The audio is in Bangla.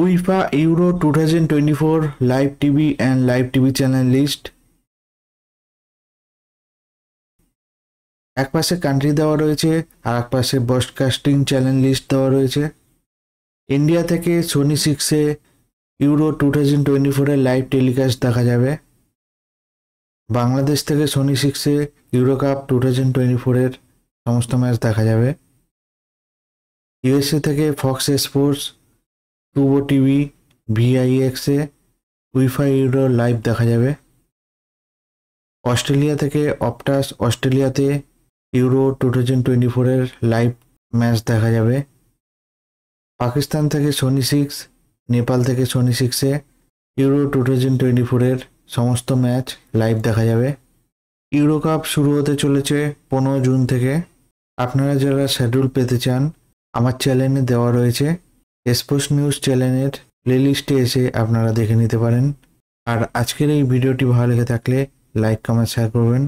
UEFA Euro 2024 live TV and live TV channel list। এক পাশে কান্ট্রি দেওয়া রয়েছে আর এক পাশে ব্রডকাস্টিং চ্যানেল লিস্ট দেওয়া রয়েছে। ইন্ডিয়া থেকে সোনি 6-এ ইউরো 2024 এর লাইভ টেলিকাস্ট দেখা যাবে। বাংলাদেশ থেকে সোনি 6-এ ইউরো কাপ 2024 এর সমস্ত ম্যাচ দেখা যাবে। ইউএসএ থেকে ফক্স স্পোর্টস, টুবো টিভি, ভিআইএক্সে উইফা ইউরো লাইভ দেখা যাবে। অস্ট্রেলিয়া থেকে অপটাস অস্ট্রেলিয়াতে ইউরো 2024 এর লাইভ ম্যাচ দেখা যাবে। পাকিস্তান থেকে সোনি 6, নেপাল থেকে সোনি 6-এ ইউরো 2024 এর সমস্ত ম্যাচ লাইভ দেখা যাবে। ইউরো কাপ শুরু হতে চলেছে 15 জুন থেকে। আপনারা যারা শিডিউল পেতে চান আমার চ্যানেলে দেওয়া রয়েছে। স্পোর্টস নিউজ চ্যানেলের প্লেলিস্টে এসে আপনারা দেখে নিতে পারেন। আর আজকের এই ভিডিওটি ভালো লেগে থাকলে লাইক, কমেন্ট, শেয়ার করবেন।